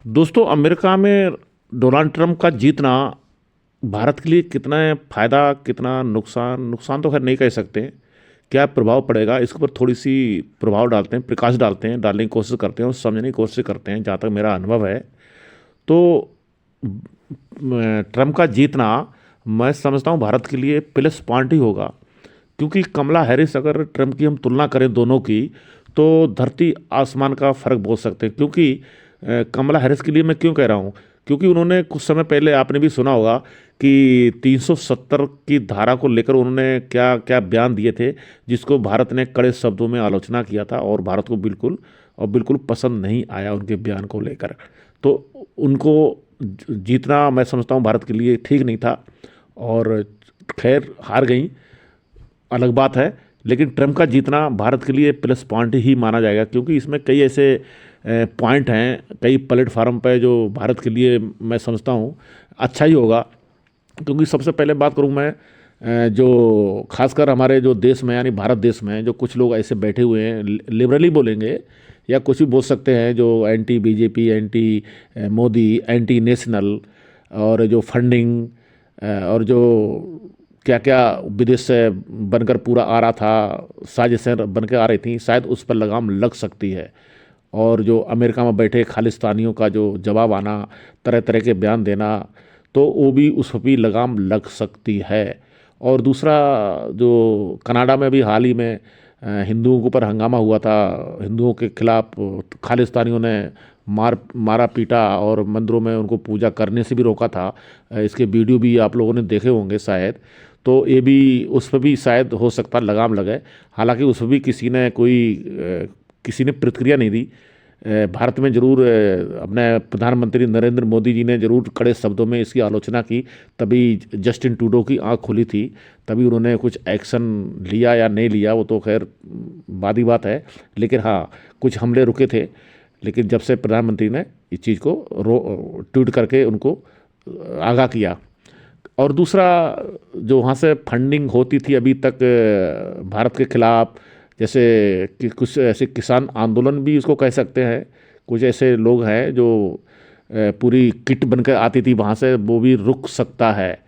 दोस्तों, अमेरिका में Donald Trump का जीतना भारत के लिए कितना फ़ायदा, कितना नुकसान, नुकसान तो खैर नहीं कह सकते। क्या प्रभाव पड़ेगा, इसके ऊपर थोड़ी सी प्रभाव डालते हैं, प्रकाश डालते हैं, डालने की कोशिश करते हैं और समझने की कोशिश करते हैं। जहाँ तक मेरा अनुभव है तो ट्रंप का जीतना मैं समझता हूँ भारत के लिए प्लस पॉइंट ही होगा। क्योंकि कमला हैरिस, अगर ट्रंप की हम तुलना करें दोनों की, तो धरती आसमान का फ़र्क बोल सकते हैं। क्योंकि कमला हैरिस के लिए मैं क्यों कह रहा हूँ, क्योंकि उन्होंने कुछ समय पहले, आपने भी सुना होगा कि 370 की धारा को लेकर उन्होंने क्या क्या बयान दिए थे, जिसको भारत ने कड़े शब्दों में आलोचना किया था और भारत को बिल्कुल और बिल्कुल पसंद नहीं आया उनके बयान को लेकर। तो उनको जीतना मैं समझता हूँ भारत के लिए ठीक नहीं था। और खैर हार गई, अलग बात है। लेकिन ट्रम्प का जीतना भारत के लिए प्लस पॉइंट ही माना जाएगा, क्योंकि इसमें कई ऐसे पॉइंट हैं, कई प्लेटफार्म पे जो भारत के लिए मैं समझता हूँ अच्छा ही होगा। क्योंकि सबसे पहले बात करूँ मैं, जो खासकर हमारे जो देश में यानी भारत देश में जो कुछ लोग ऐसे बैठे हुए हैं, लिबरली बोलेंगे या कुछ भी बोल सकते हैं, जो anti BJP, anti Modi, anti national, और जो फंडिंग और जो क्या क्या विदेश से बनकर पूरा आ रहा था, साजिशें बनकर आ रही थी, शायद उस पर लगाम लग सकती है। और जो अमेरिका में बैठे खालिस्तानियों का जो जवाब आना, तरह तरह के बयान देना, तो वो भी उस पर भी लगाम लग सकती है। और दूसरा, जो कनाडा में भी हाल ही में हिंदुओं के ऊपर हंगामा हुआ था, हिंदुओं के खिलाफ खालिस्तानियों ने मारा पीटा और मंदिरों में उनको पूजा करने से भी रोका था। इसके वीडियो भी आप लोगों ने देखे होंगे शायद। तो ये भी, उस पर भी शायद हो सकता लगाम लगे। हालांकि उस पर भी किसी ने प्रतिक्रिया नहीं दी। भारत में जरूर अपने प्रधानमंत्री नरेंद्र मोदी जी ने जरूर कड़े शब्दों में इसकी आलोचना की। तभी जस्टिन ट्रूडो की आंख खुली थी, तभी उन्होंने कुछ एक्शन लिया या नहीं लिया वो तो खैर बाद की बात है। लेकिन हाँ, कुछ हमले रुके थे। लेकिन जब से प्रधानमंत्री ने इस चीज़ को ट्वीट करके उनको आगाह किया। और दूसरा, जो वहाँ से फंडिंग होती थी अभी तक भारत के खिलाफ, जैसे कि कुछ ऐसे किसान आंदोलन भी इसको कह सकते हैं, कुछ ऐसे लोग हैं जो पूरी किट बनकर आती थी वहाँ से, वो भी रुक सकता है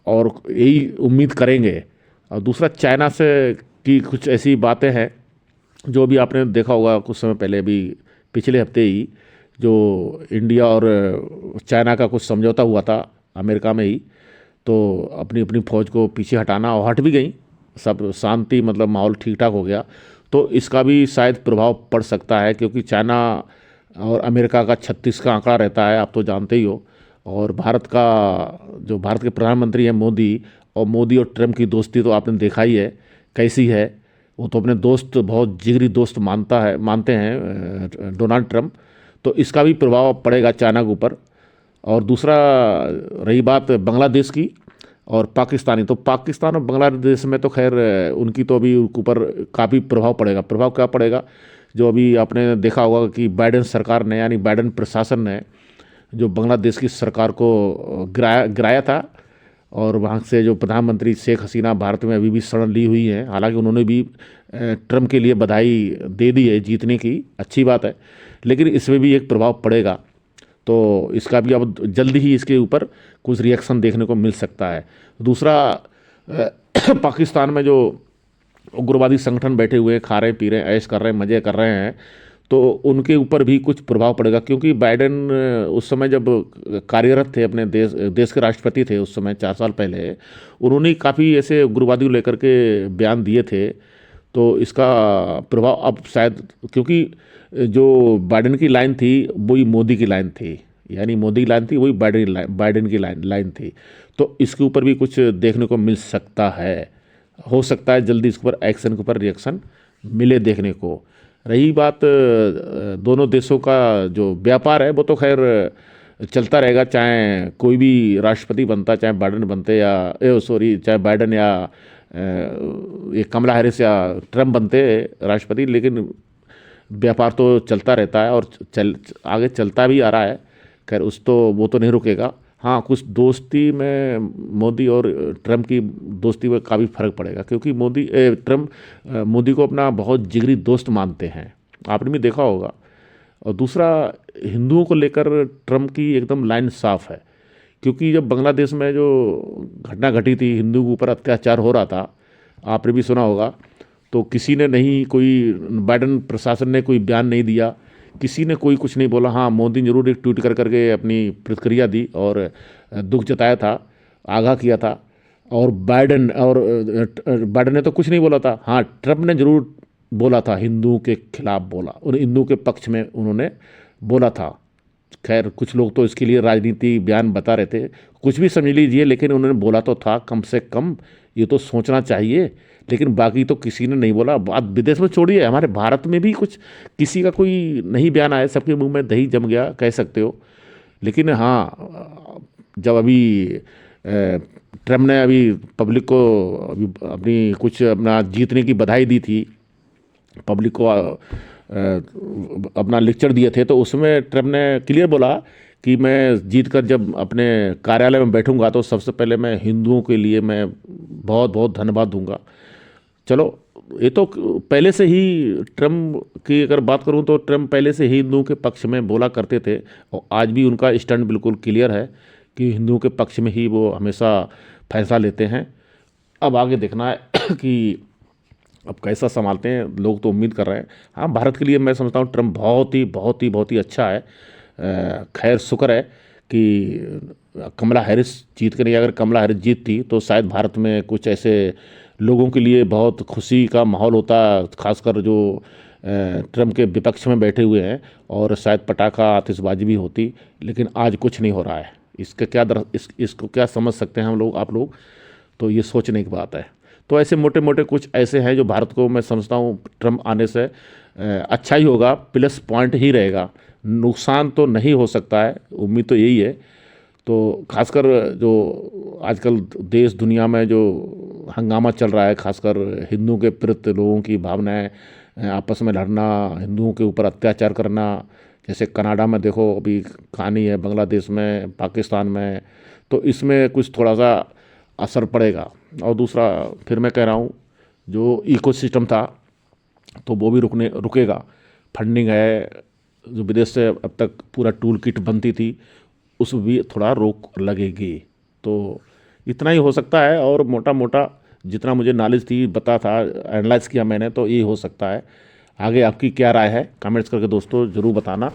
और यही उम्मीद करेंगे। और दूसरा, चाइना से की कुछ ऐसी बातें हैं जो भी आपने देखा होगा कुछ समय पहले, भी पिछले हफ्ते ही, जो इंडिया और चाइना का कुछ समझौता हुआ था अमेरिका में ही। तो अपनी अपनी फौज को पीछे हटाना, और हट भी गई, सब शांति, मतलब माहौल ठीक ठाक हो गया। तो इसका भी शायद प्रभाव पड़ सकता है, क्योंकि चाइना और अमेरिका का 36 का आंकड़ा रहता है, आप तो जानते ही हो। और भारत के प्रधानमंत्री हैं मोदी, और मोदी और ट्रम्प की दोस्ती तो आपने देखा ही है कैसी है। वो तो अपने दोस्त, बहुत जिगरी दोस्त मानते हैं डोनाल्ड ट्रम्प। तो इसका भी प्रभाव पड़ेगा चाइना के ऊपर। और दूसरा, रही बात बांग्लादेश की और पाकिस्तानी, तो पाकिस्तान और बांग्लादेश में तो खैर उनकी तो अभी ऊपर काफ़ी प्रभाव पड़ेगा। प्रभाव क्या पड़ेगा, जो अभी आपने देखा होगा कि बाइडेन सरकार ने, यानी बाइडेन प्रशासन ने, जो बांग्लादेश की सरकार को गिराया था। और वहाँ से जो प्रधानमंत्री शेख हसीना भारत में अभी भी शरण ली हुई हैं। हालांकि उन्होंने भी ट्रम्प के लिए बधाई दे दी है जीतने की, अच्छी बात है। लेकिन इसमें भी एक प्रभाव पड़ेगा। तो इसका भी अब जल्दी ही इसके ऊपर कुछ रिएक्शन देखने को मिल सकता है। दूसरा, पाकिस्तान में जो उग्रवादी संगठन बैठे हुए हैं, खा रहे पी रहे हैं, ऐश कर रहे हैं, मज़े कर रहे हैं, तो उनके ऊपर भी कुछ प्रभाव पड़ेगा। क्योंकि बाइडेन उस समय जब कार्यरत थे, अपने देश के राष्ट्रपति थे उस समय, 4 साल पहले, उन्होंने काफ़ी ऐसे उग्रवादी को लेकर के बयान दिए थे। तो इसका प्रभाव अब शायद, क्योंकि जो बाइडेन की लाइन थी वही मोदी की लाइन थी, यानी मोदी की लाइन थी वही बाइडेन की लाइन थी। तो इसके ऊपर भी कुछ देखने को मिल सकता है। हो सकता है जल्दी इसके ऊपर एक्शन के ऊपर रिएक्शन मिले देखने को। रही बात दोनों देशों का जो व्यापार है, वो तो खैर चलता रहेगा, चाहे कोई भी राष्ट्रपति बनता, चाहे बाइडेन बनते या चाहे बाइडेन या ये कमला हैरिस या ट्रम्प बनते राष्ट्रपति। लेकिन व्यापार तो चलता रहता है और आगे चलता भी आ रहा है। खैर वो तो नहीं रुकेगा। हाँ, कुछ दोस्ती में मोदी और ट्रम्प की दोस्ती में काफ़ी फर्क पड़ेगा, क्योंकि ट्रम्प मोदी को अपना बहुत जिगरी दोस्त मानते हैं। आपने भी देखा होगा। और दूसरा, हिंदुओं को लेकर ट्रम्प की एकदम लाइन साफ है। क्योंकि जब बांग्लादेश में जो घटना घटी थी, हिंदू के ऊपर अत्याचार हो रहा था, आपने भी सुना होगा, तो किसी ने नहीं, कोई बाइडन प्रशासन ने कोई बयान नहीं दिया, किसी ने कोई कुछ नहीं बोला। हाँ, मोदी ने जरूर एक ट्वीट कर करके अपनी प्रतिक्रिया दी और दुख जताया था, आगाह किया था। और बाइडन ने तो कुछ नहीं बोला था। हाँ, ट्रम्प ने जरूर बोला था, हिंदुओं के खिलाफ बोला और हिंदुओं के पक्ष में उन्होंने बोला था। खैर, कुछ लोग तो इसके लिए राजनीति बयान बता रहे थे, कुछ भी समझ लीजिए, लेकिन उन्होंने बोला तो था। कम से कम ये तो सोचना चाहिए। लेकिन बाकी तो किसी ने नहीं बोला। बात विदेश में छोड़िए, हमारे भारत में भी कुछ किसी का कोई नहीं बयान आया, सबके मुंह में दही जम गया कह सकते हो। लेकिन हाँ, जब अभी ट्रम्प ने अभी पब्लिक को अभी अपनी कुछ अपना जीतने की बधाई दी थी, पब्लिक को अपना लेक्चर दिए थे, तो उसमें ट्रम्प ने क्लियर बोला कि मैं जीत कर जब अपने कार्यालय में बैठूंगा तो सबसे पहले मैं हिंदुओं के लिए मैं बहुत बहुत धन्यवाद दूंगा। चलो, ये तो पहले से ही ट्रम्प की अगर बात करूं तो ट्रम्प पहले से ही हिंदुओं के पक्ष में बोला करते थे, और आज भी उनका स्टैंड बिल्कुल क्लियर है कि हिंदुओं के पक्ष में ही वो हमेशा फैसला लेते हैं। अब आगे देखना है कि अब कैसा संभालते हैं। लोग तो उम्मीद कर रहे हैं। हाँ, भारत के लिए मैं समझता हूँ ट्रम्प बहुत ही अच्छा है। खैर, शुक्र है कि कमला हैरिस जीत के नहीं। अगर कमला हैरिस जीतती तो शायद भारत में कुछ ऐसे लोगों के लिए बहुत खुशी का माहौल होता, खासकर जो ट्रम्प के विपक्ष में बैठे हुए हैं, और शायद पटाखा आतिशबाजी भी होती। लेकिन आज कुछ नहीं हो रहा है। इसका क्या इसको क्या समझ सकते हैं हम लोग, आप लोग? तो ये सोचने की बात है। तो ऐसे मोटे मोटे कुछ ऐसे हैं जो भारत को मैं समझता हूँ ट्रम्प आने से अच्छा ही होगा, प्लस पॉइंट ही रहेगा। नुकसान तो नहीं हो सकता है, उम्मीद तो यही है। तो खासकर जो आजकल देश दुनिया में जो हंगामा चल रहा है, खासकर हिंदुओं के प्रति लोगों की भावनाएं, आपस में लड़ना, हिंदुओं के ऊपर अत्याचार करना, जैसे कनाडा में देखो अभी कहानी है, बांग्लादेश में, पाकिस्तान में, तो इसमें कुछ थोड़ा सा असर पड़ेगा। और दूसरा, फिर मैं कह रहा हूँ, जो इकोसिस्टम था तो वो भी रुकेगा। फंडिंग है जो विदेश से अब तक पूरा टूल किट बनती थी, उस भी थोड़ा रोक लगेगी। तो इतना ही हो सकता है। और मोटा मोटा जितना मुझे नॉलेज थी बता था, एनालाइज किया मैंने, तो ये हो सकता है। आगे आपकी क्या राय है कमेंट्स करके दोस्तों ज़रूर बताना।